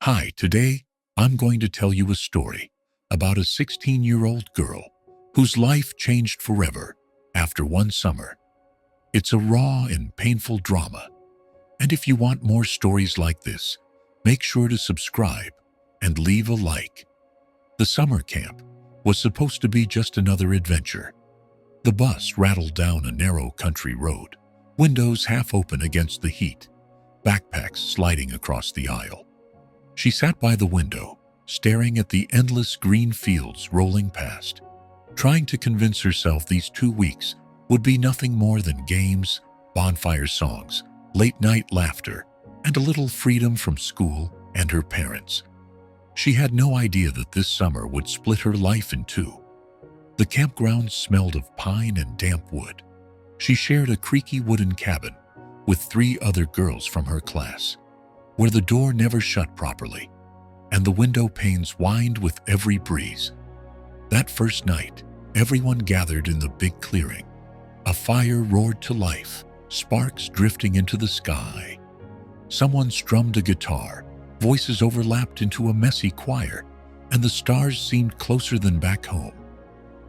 Hi, today I'm going to tell you a story about a 16-year-old girl whose life changed forever after one summer. It's a raw and painful drama, and if you want more stories like this, make sure to subscribe and leave a like. The summer camp was supposed to be just another adventure. The bus rattled down a narrow country road, windows half open against the heat, backpacks sliding across the aisle. She sat by the window, staring at the endless green fields rolling past, trying to convince herself these 2 weeks would be nothing more than games, bonfire songs, late-night laughter, and a little freedom from school and her parents. She had no idea that this summer would split her life in two. The campground smelled of pine and damp wood. She shared a creaky wooden cabin with 3 other girls from her class, where the door never shut properly, and the window panes whined with every breeze. That first night, everyone gathered in the big clearing. A fire roared to life, sparks drifting into the sky. Someone strummed a guitar, voices overlapped into a messy choir, and the stars seemed closer than back home.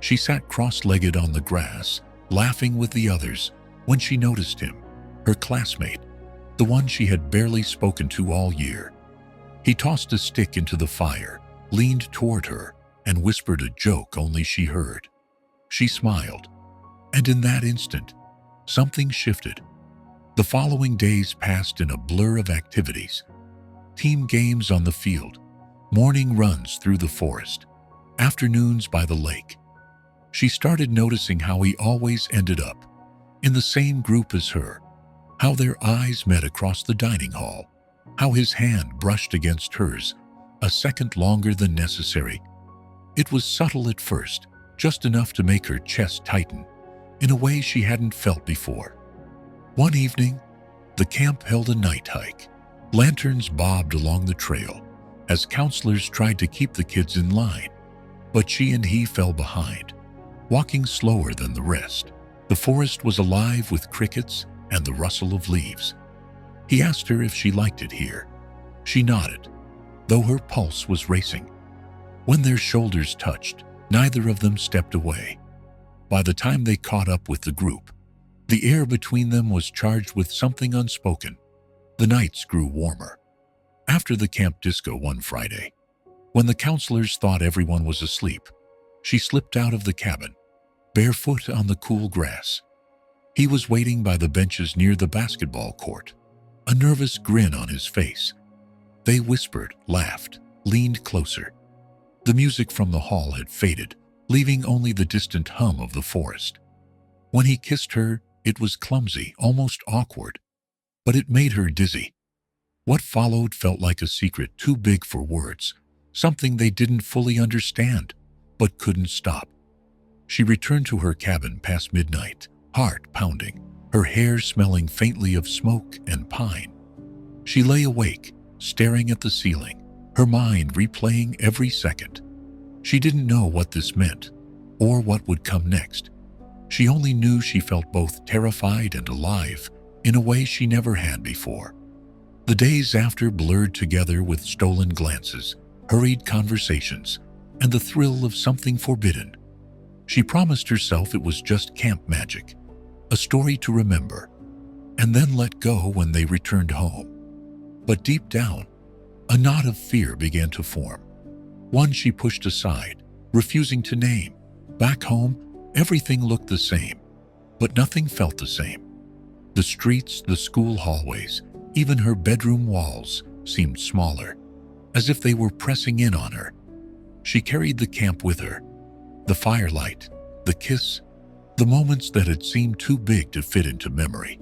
She sat cross-legged on the grass, laughing with the others, when she noticed him, her classmate, the one she had barely spoken to all year. He tossed a stick into the fire, leaned toward her, and whispered a joke only she heard. She smiled, and in that instant, something shifted. The following days passed in a blur of activities. Team games on the field, morning runs through the forest, afternoons by the lake. She started noticing how he always ended up in the same group as her, how their eyes met across the dining hall, how his hand brushed against hers a second longer than necessary. It was subtle at first, just enough to make her chest tighten in a way she hadn't felt before. One evening, the camp held a night hike. Lanterns bobbed along the trail as counselors tried to keep the kids in line, but she and he fell behind, walking slower than the rest. The forest was alive with crickets and the rustle of leaves. He asked her if she liked it here. She nodded, though her pulse was racing. When their shoulders touched, neither of them stepped away. By the time they caught up with the group, the air between them was charged with something unspoken. The nights grew warmer. After the camp disco one Friday, when the counselors thought everyone was asleep, she slipped out of the cabin, barefoot on the cool grass. He was waiting by the benches near the basketball court, a nervous grin on his face. They whispered, laughed, leaned closer. The music from the hall had faded, leaving only the distant hum of the forest. When he kissed her, it was clumsy, almost awkward, but it made her dizzy. What followed felt like a secret too big for words, something they didn't fully understand, but couldn't stop. She returned to her cabin past midnight, heart pounding, her hair smelling faintly of smoke and pine. She lay awake, staring at the ceiling, her mind replaying every second. She didn't know what this meant, or what would come next. She only knew she felt both terrified and alive in a way she never had before. The days after blurred together with stolen glances, hurried conversations, and the thrill of something forbidden. She promised herself it was just camp magic, a story to remember, and then let go when they returned home. But deep down, a knot of fear began to form. One she pushed aside, refusing to name. Back home, everything looked the same, but nothing felt the same. The streets, the school hallways, even her bedroom walls seemed smaller, as if they were pressing in on her. She carried the camp with her. The firelight, the kiss, the moments that had seemed too big to fit into memory.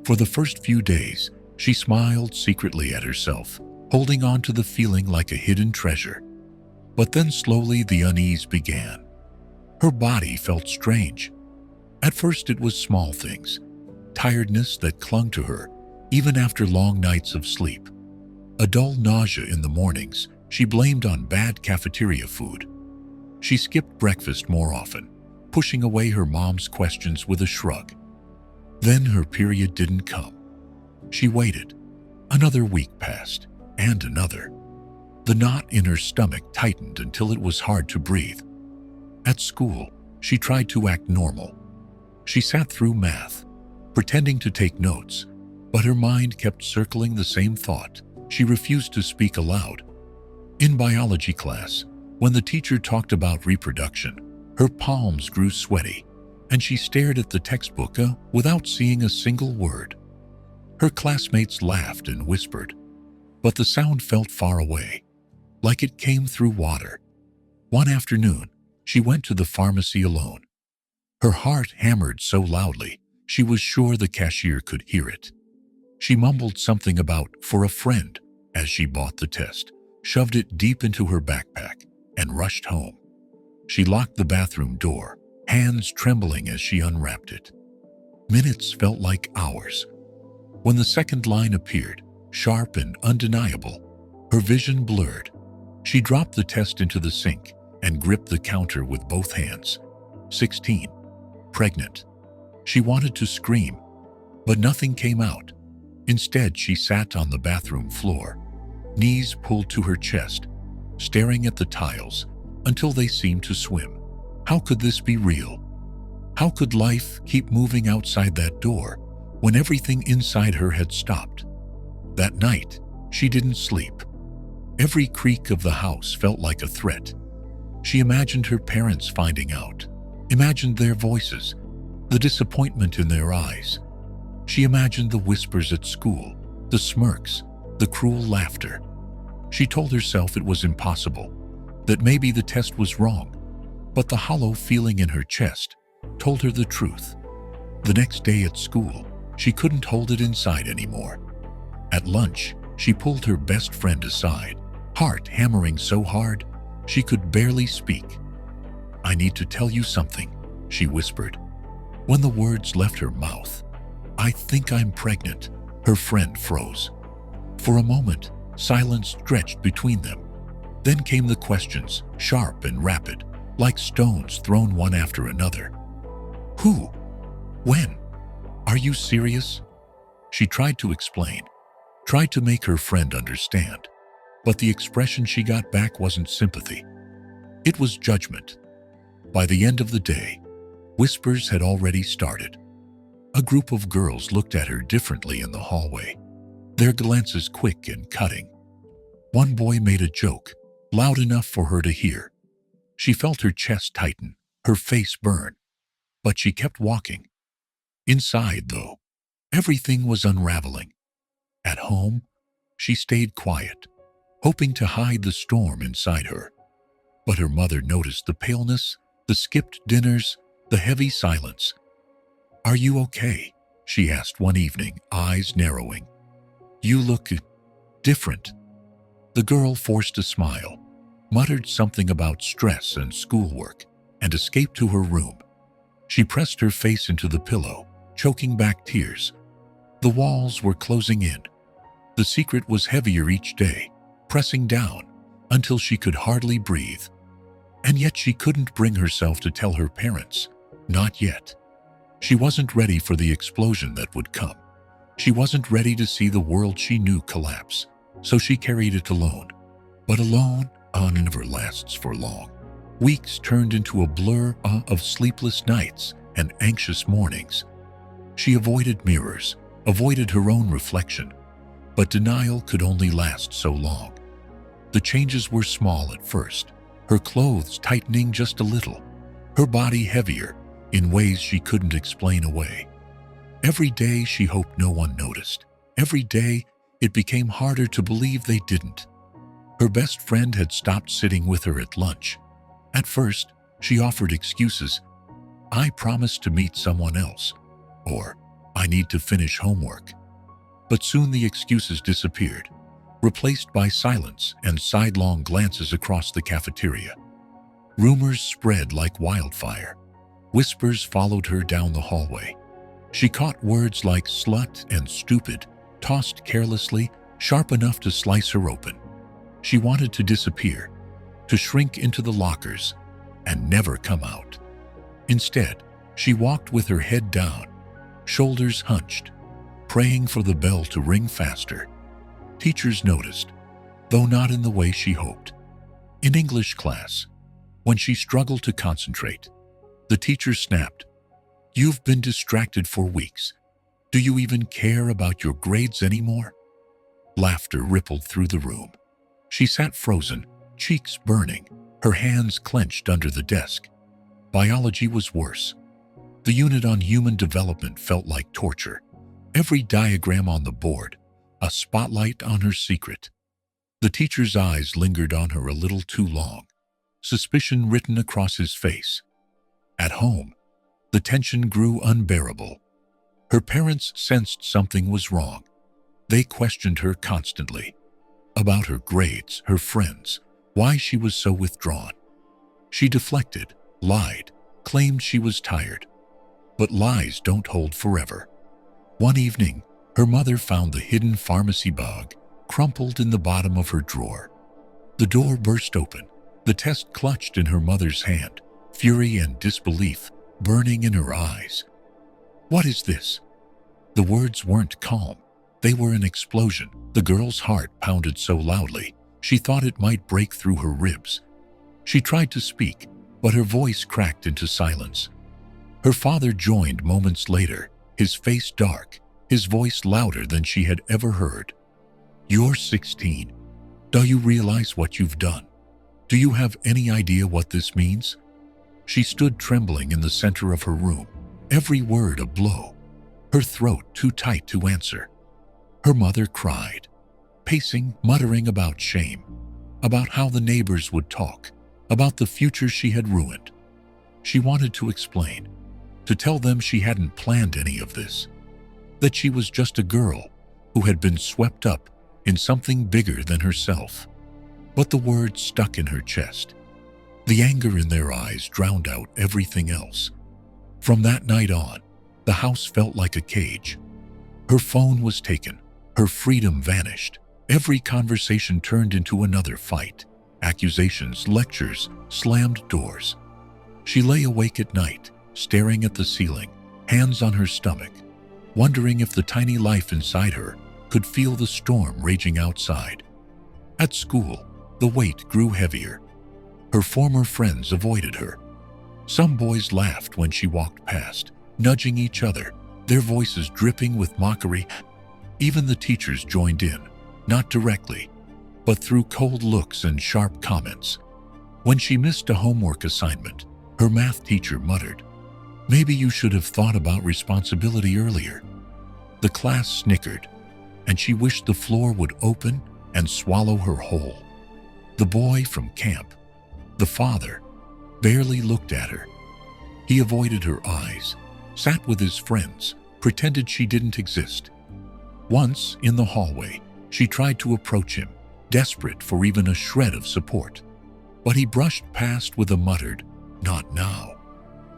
For the first few days, she smiled secretly at herself, holding on to the feeling like a hidden treasure. But then slowly the unease began. Her body felt strange. At first it was small things, tiredness that clung to her even after long nights of sleep. A dull nausea in the mornings she blamed on bad cafeteria food. She skipped breakfast more often, pushing away her mom's questions with a shrug. Then her period didn't come. She waited. Another week passed, and another. The knot in her stomach tightened until it was hard to breathe. At school, she tried to act normal. She sat through math, pretending to take notes, but her mind kept circling the same thought. She refused to speak aloud. In biology class, when the teacher talked about reproduction, her palms grew sweaty, and she stared at the textbook without seeing a single word. Her classmates laughed and whispered, but the sound felt far away, like it came through water. One afternoon, she went to the pharmacy alone. Her heart hammered so loudly, she was sure the cashier could hear it. She mumbled something about "for a friend" as she bought the test, shoved it deep into her backpack, and rushed home. She locked the bathroom door, hands trembling as she unwrapped it. Minutes felt like hours. When the second line appeared, sharp and undeniable, her vision blurred. She dropped the test into the sink and gripped the counter with both hands. 16. Pregnant. She wanted to scream, but nothing came out. Instead, she sat on the bathroom floor, knees pulled to her chest, staring at the tiles until they seemed to swim. How could this be real? How could life keep moving outside that door when everything inside her had stopped? That night, she didn't sleep. Every creak of the house felt like a threat. She imagined her parents finding out, imagined their voices, the disappointment in their eyes. She imagined the whispers at school, the smirks, the cruel laughter. She told herself it was impossible, that maybe the test was wrong, but the hollow feeling in her chest told her the truth. The next day at school, she couldn't hold it inside anymore. At lunch, she pulled her best friend aside, heart hammering so hard she could barely speak. "I need to tell you something," she whispered. When the words left her mouth, "I think I'm pregnant," her friend froze. For a moment, silence stretched between them. Then came the questions, sharp and rapid, like stones thrown one after another. "Who? When? Are you serious?" She tried to explain, tried to make her friend understand, but the expression she got back wasn't sympathy. It was judgment. By the end of the day, whispers had already started. A group of girls looked at her differently in the hallway, their glances quick and cutting. One boy made a joke, loud enough for her to hear. She felt her chest tighten, her face burn, but she kept walking. Inside, though, everything was unraveling. At home, she stayed quiet, hoping to hide the storm inside her. But her mother noticed the paleness, the skipped dinners, the heavy silence. "Are you okay?" she asked one evening, eyes narrowing. "You look different." The girl forced a smile, muttered something about stress and schoolwork, and escaped to her room. She pressed her face into the pillow, choking back tears. The walls were closing in. The secret was heavier each day, pressing down until she could hardly breathe. And yet she couldn't bring herself to tell her parents. Not yet. She wasn't ready for the explosion that would come. She wasn't ready to see the world she knew collapse, so she carried it alone. But alone never lasts for long. Weeks turned into a blur of sleepless nights and anxious mornings. She avoided mirrors, avoided her own reflection, but denial could only last so long. The changes were small at first, her clothes tightening just a little, her body heavier in ways she couldn't explain away. Every day she hoped no one noticed. Every day it became harder to believe they didn't. Her best friend had stopped sitting with her at lunch. At first, she offered excuses. "I promised to meet someone else," or "I need to finish homework." But soon the excuses disappeared, replaced by silence and sidelong glances across the cafeteria. Rumors spread like wildfire. Whispers followed her down the hallway. She caught words like slut and stupid, tossed carelessly, sharp enough to slice her open. She wanted to disappear, to shrink into the lockers, and never come out. Instead, she walked with her head down, shoulders hunched, praying for the bell to ring faster. Teachers noticed. though not in the way she hoped. In English class, when she struggled to concentrate, the teacher snapped, "You've been distracted for weeks. Do you even care about your grades anymore?" Laughter rippled through the room. She sat frozen, cheeks burning, her hands clenched under the desk. Biology was worse. The unit on human development felt like torture. Every diagram on the board, a spotlight on her secret. The teacher's eyes lingered on her a little too long, suspicion written across his face. At home, the tension grew unbearable. Her parents sensed something was wrong. They questioned her constantly about her grades, her friends, why she was so withdrawn. She deflected, lied, claimed she was tired. But lies don't hold forever. One evening, her mother found the hidden pharmacy bag crumpled in the bottom of her drawer. The door burst open, the test clutched in her mother's hand, fury and disbelief burning in her eyes. "What is this?" The words weren't calm. They were an explosion. The girl's heart pounded so loudly, she thought it might break through her ribs. She tried to speak, but her voice cracked into silence. Her father joined moments later, his face dark, his voice louder than she had ever heard. "You're 16. Do you realize what you've done? Do you have any idea what this means?" She stood trembling in the center of her room, every word a blow, her throat too tight to answer. Her mother cried, pacing, muttering about shame, about how the neighbors would talk, about the future she had ruined. She wanted to explain, to tell them she hadn't planned any of this, that she was just a girl who had been swept up in something bigger than herself. But the words stuck in her chest. The anger in their eyes drowned out everything else. From that night on, the house felt like a cage. Her phone was taken, her freedom vanished. Every conversation turned into another fight. Accusations, lectures, slammed doors. She lay awake at night, staring at the ceiling, hands on her stomach, wondering if the tiny life inside her could feel the storm raging outside. At school, the weight grew heavier. Her former friends avoided her. Some boys laughed when she walked past, nudging each other, their voices dripping with mockery. Even the teachers joined in, not directly, but through cold looks and sharp comments. When she missed a homework assignment, her math teacher muttered, "Maybe you should have thought about responsibility earlier." The class snickered, and she wished the floor would open and swallow her whole. The boy from camp, the father, barely looked at her. He avoided her eyes, sat with his friends, pretended she didn't exist. Once, in the hallway, she tried to approach him, desperate for even a shred of support. But he brushed past with a muttered, "Not now,"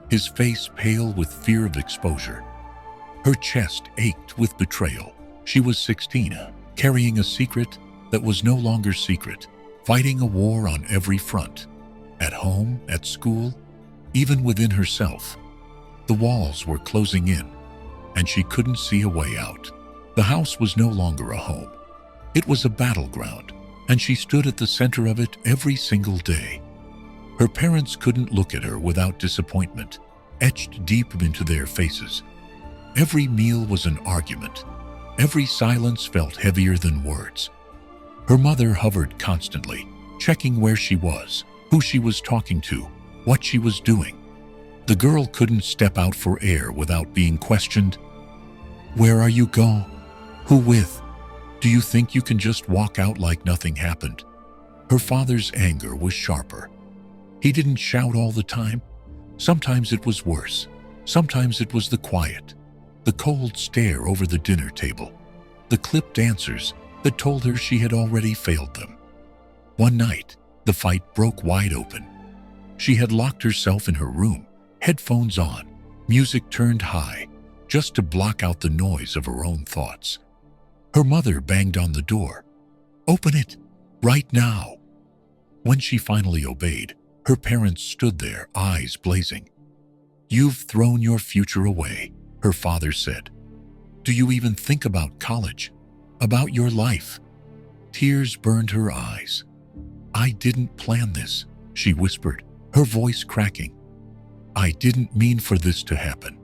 his face pale with fear of exposure. Her chest ached with betrayal. She was 16, carrying a secret that was no longer secret, fighting a war on every front. At home, at school, even within herself. The walls were closing in, and she couldn't see a way out. The house was no longer a home. It was a battleground, and she stood at the center of it every single day. Her parents couldn't look at her without disappointment, etched deep into their faces. Every meal was an argument. Every silence felt heavier than words. Her mother hovered constantly, checking where she was, who she was talking to, what she was doing. The girl couldn't step out for air without being questioned. "Where are you going? Who with? Do you think you can just walk out like nothing happened?" Her father's anger was sharper. He didn't shout all the time. Sometimes it was worse. Sometimes it was the quiet, the cold stare over the dinner table, the clipped answers that told her she had already failed them. One night, the fight broke wide open. She had locked herself in her room, headphones on, music turned high, just to block out the noise of her own thoughts. Her mother banged on the door. "Open it, right now." When she finally obeyed, her parents stood there, eyes blazing. "You've thrown your future away," her father said. "Do you even think about college? About your life?" Tears burned her eyes. "I didn't plan this," she whispered, her voice cracking. "I didn't mean for this to happen."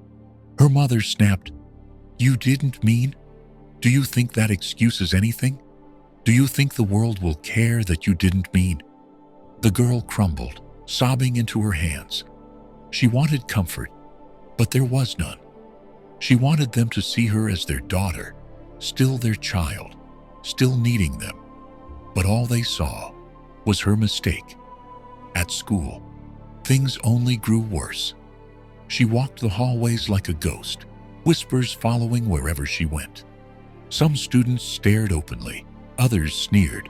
Her mother snapped, "You didn't mean? Do you think that excuses anything? Do you think the world will care that you didn't mean?" The girl crumbled, sobbing into her hands. She wanted comfort, but there was none. She wanted them to see her as their daughter, still their child, still needing them. But all they saw was her mistake. At school, things only grew worse. She walked the hallways like a ghost, whispers following wherever she went. Some students stared openly, others sneered.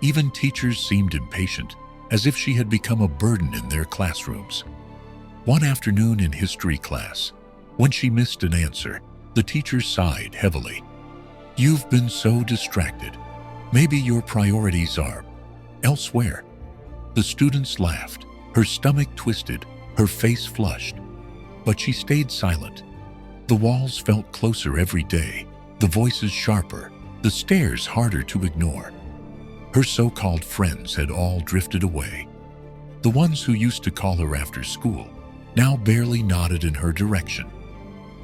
Even teachers seemed impatient, as if she had become a burden in their classrooms. One afternoon in history class, when she missed an answer, the teacher sighed heavily. "You've been so distracted. Maybe your priorities are elsewhere." The students laughed, her stomach twisted, her face flushed. But she stayed silent. The walls felt closer every day, the voices sharper, the stares harder to ignore. Her so-called friends had all drifted away. The ones who used to call her after school now barely nodded in her direction.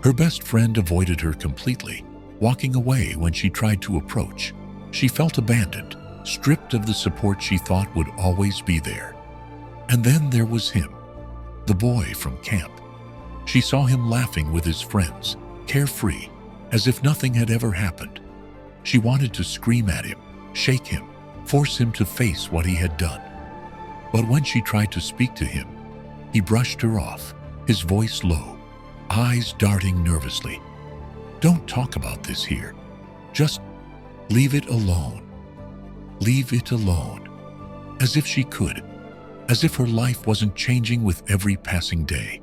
Her best friend avoided her completely, walking away when she tried to approach. She felt abandoned, stripped of the support she thought would always be there. And then there was him, the boy from camp. She saw him laughing with his friends, carefree, as if nothing had ever happened. She wanted to scream at him, shake him, force him to face what he had done. But when she tried to speak to him, he brushed her off, his voice low, eyes darting nervously. "Don't talk about this here. Just leave it alone. Leave it alone." As if she could. As if her life wasn't changing with every passing day.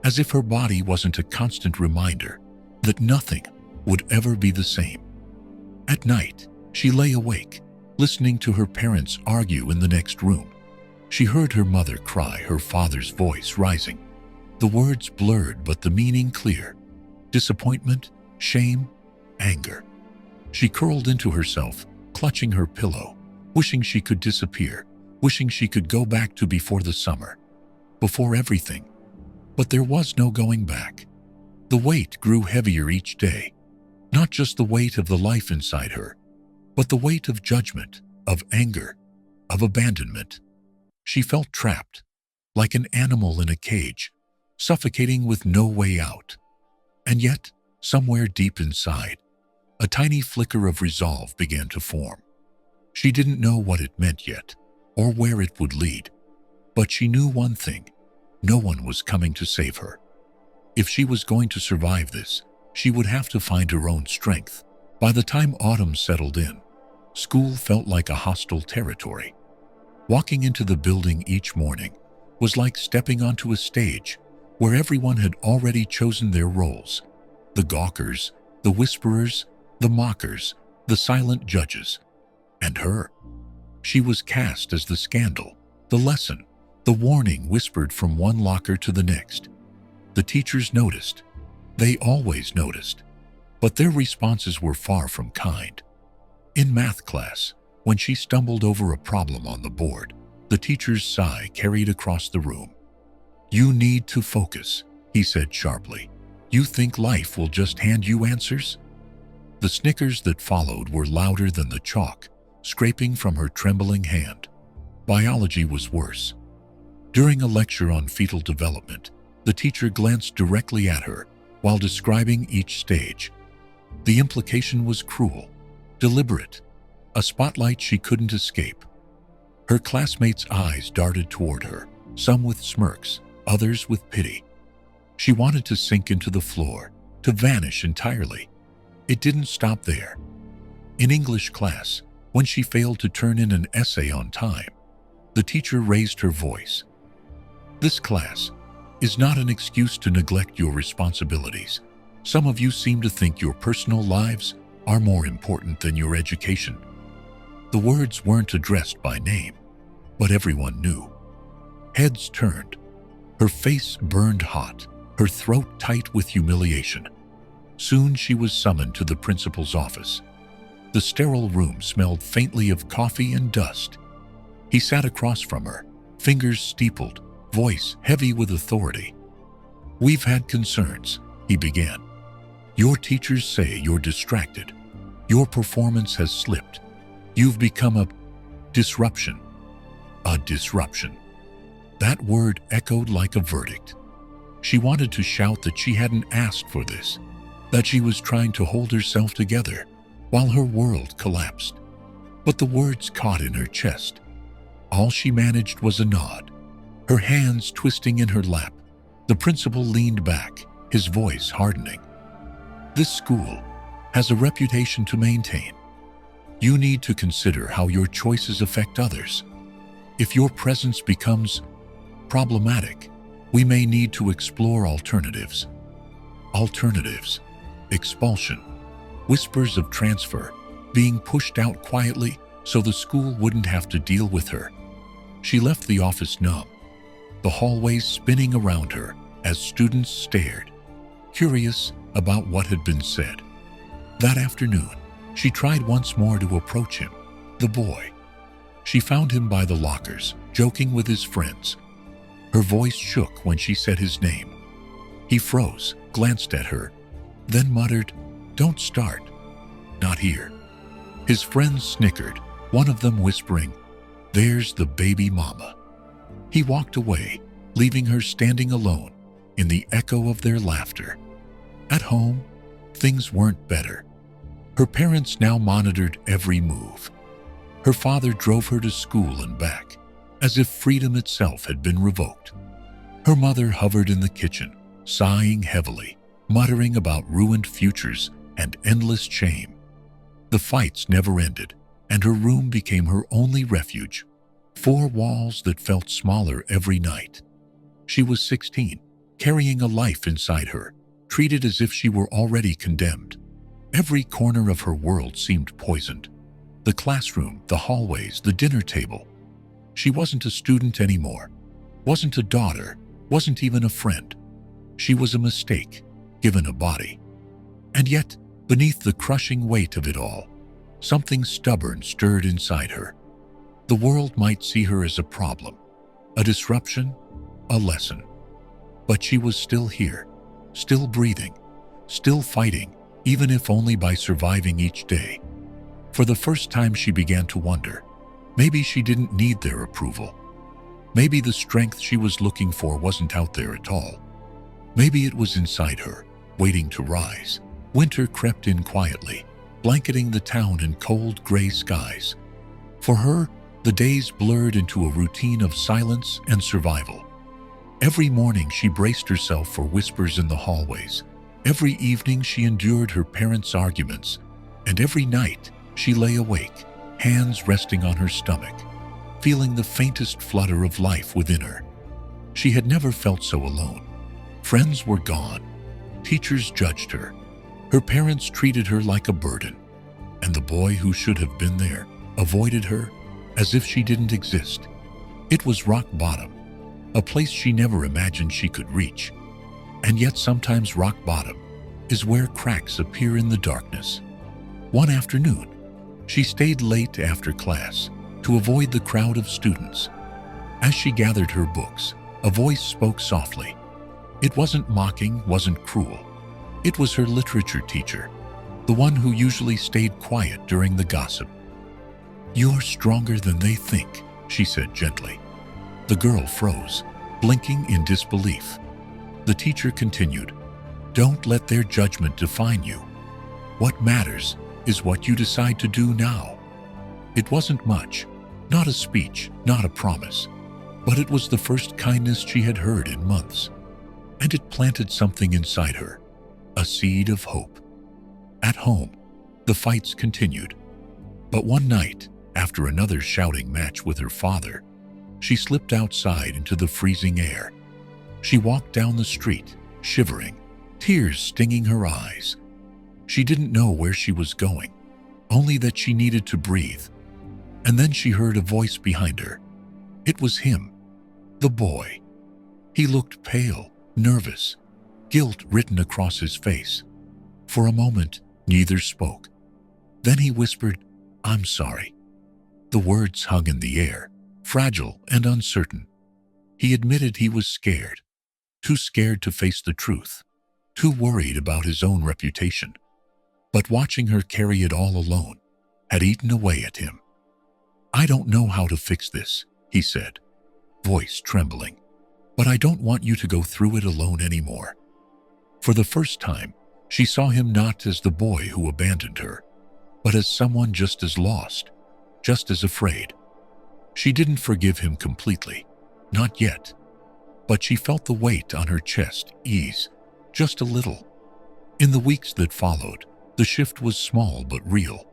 As if her body wasn't a constant reminder that nothing would ever be the same. At night, she lay awake, listening to her parents argue in the next room. She heard her mother cry, her father's voice rising. The words blurred but the meaning clear. Disappointment, shame, anger. She curled into herself, clutching her pillow, wishing she could disappear, wishing she could go back to before the summer, before everything. But there was no going back. The weight grew heavier each day, not just the weight of the life inside her, but the weight of judgment, of anger, of abandonment. She felt trapped, like an animal in a cage, suffocating with no way out. And yet, somewhere deep inside, a tiny flicker of resolve began to form. She didn't know what it meant yet, or where it would lead, but she knew one thing: no one was coming to save her. If she was going to survive this, she would have to find her own strength. By the time autumn settled in, school felt like a hostile territory. Walking into the building each morning was like stepping onto a stage where everyone had already chosen their roles: the gawkers, the whisperers, the mockers, the silent judges. And her. She was cast as the scandal, the lesson, the warning whispered from one locker to the next. The teachers noticed. They always noticed. But their responses were far from kind. In math class, when she stumbled over a problem on the board, the teacher's sigh carried across the room. "You need to focus," he said sharply. "You think life will just hand you answers?" The snickers that followed were louder than the chalk, scraping from her trembling hand. Biology was worse. During a lecture on fetal development, the teacher glanced directly at her while describing each stage. The implication was cruel, deliberate, a spotlight she couldn't escape. Her classmates' eyes darted toward her, some with smirks, others with pity. She wanted to sink into the floor, to vanish entirely. It didn't stop there. In English class, when she failed to turn in an essay on time, the teacher raised her voice. "This class is not an excuse to neglect your responsibilities. Some of you seem to think your personal lives are more important than your education." The words weren't addressed by name, but everyone knew. Heads turned. Her face burned hot, her throat tight with humiliation. Soon she was summoned to the principal's office. The sterile room smelled faintly of coffee and dust. He sat across from her, fingers steepled, voice heavy with authority. "We've had concerns," he began. "Your teachers say you're distracted. Your performance has slipped. You've become a disruption." A disruption. That word echoed like a verdict. She wanted to shout that she hadn't asked for this, that she was trying to hold herself together while her world collapsed. But the words caught in her chest. All she managed was a nod, her hands twisting in her lap. The principal leaned back, his voice hardening. "This school has a reputation to maintain. You need to consider how your choices affect others. If your presence becomes problematic, we may need to explore alternatives." Alternatives. Expulsion. Whispers of transfer, being pushed out quietly so the school wouldn't have to deal with her. She left the office numb, the hallways spinning around her as students stared, curious about what had been said. That afternoon, she tried once more to approach him, the boy. She found him by the lockers, joking with his friends. Her voice shook when she said his name. He froze, glanced at her, then muttered, "Don't start. Not here." His friends snickered, one of them whispering, "There's the baby mama." He walked away, leaving her standing alone in the echo of their laughter. At home, things weren't better. Her parents now monitored every move. Her father drove her to school and back, as if freedom itself had been revoked. Her mother hovered in the kitchen, sighing heavily, muttering about ruined futures and endless shame. The fights never ended, and her room became her only refuge. 4 walls that felt smaller every night. She was 16, carrying a life inside her, treated as if she were already condemned. Every corner of her world seemed poisoned. The classroom, the hallways, the dinner table. She wasn't a student anymore, wasn't a daughter, wasn't even a friend. She was a mistake, given a body. And yet, beneath the crushing weight of it all, something stubborn stirred inside her. The world might see her as a problem, a disruption, a lesson. But she was still here, still breathing, still fighting, even if only by surviving each day. For the first time she began to wonder, maybe she didn't need their approval. Maybe the strength she was looking for wasn't out there at all. Maybe it was inside her, waiting to rise. Winter crept in quietly, blanketing the town in cold gray skies. For her, the days blurred into a routine of silence and survival. Every morning she braced herself for whispers in the hallways. Every evening she endured her parents' arguments. And every night she lay awake, hands resting on her stomach, feeling the faintest flutter of life within her. She had never felt so alone. Friends were gone. Teachers judged her. Her parents treated her like a burden. And the boy who should have been there avoided her as if she didn't exist. It was rock bottom, a place she never imagined she could reach. And yet sometimes rock bottom is where cracks appear in the darkness. One afternoon, she stayed late after class to avoid the crowd of students. As she gathered her books, a voice spoke softly. It wasn't mocking, wasn't cruel. It was her literature teacher, the one who usually stayed quiet during the gossip. "You're stronger than they think," she said gently. The girl froze, blinking in disbelief. The teacher continued, "Don't let their judgment define you. What matters is what you decide to do now." It wasn't much, not a speech, not a promise, but it was the first kindness she had heard in months. And it planted something inside her, a seed of hope. At home, the fights continued. But one night, after another shouting match with her father, she slipped outside into the freezing air. She walked down the street, shivering, tears stinging her eyes. She didn't know where she was going, only that she needed to breathe. And then she heard a voice behind her. It was him, the boy. He looked pale, nervous, guilt written across his face. For a moment, neither spoke. Then he whispered, "I'm sorry." The words hung in the air, fragile and uncertain. He admitted he was scared, too scared to face the truth, too worried about his own reputation. But watching her carry it all alone had eaten away at him. "I don't know how to fix this," he said, voice trembling, "but I don't want you to go through it alone anymore." For the first time, she saw him not as the boy who abandoned her, but as someone just as lost, just as afraid. She didn't forgive him completely, not yet, but she felt the weight on her chest ease, just a little. In the weeks that followed, the shift was small but real.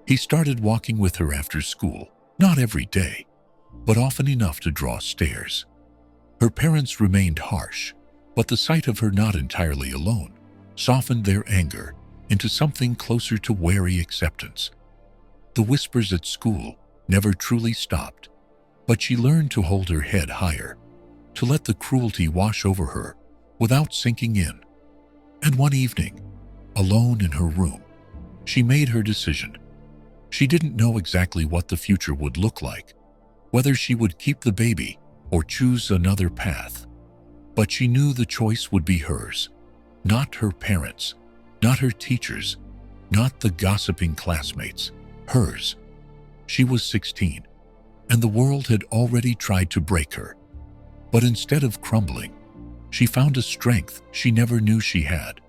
He started walking with her after school, not every day, but often enough to draw stares. Her parents remained harsh, but the sight of her not entirely alone softened their anger into something closer to wary acceptance. The whispers at school never truly stopped, but she learned to hold her head higher, to let the cruelty wash over her without sinking in. And one evening, alone in her room, she made her decision. She didn't know exactly what the future would look like, whether she would keep the baby or choose another path. But she knew the choice would be hers, not her parents', not her teachers', not the gossiping classmates', hers. She was 16, and the world had already tried to break her. But instead of crumbling, she found a strength she never knew she had.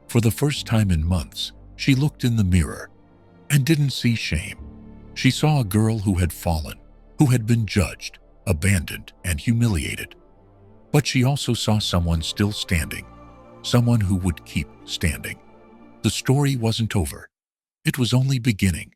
For the first time in months, she looked in the mirror and didn't see shame. She saw a girl who had fallen, who had been judged, abandoned, and humiliated. But she also saw someone still standing, someone who would keep standing. The story wasn't over. It was only beginning.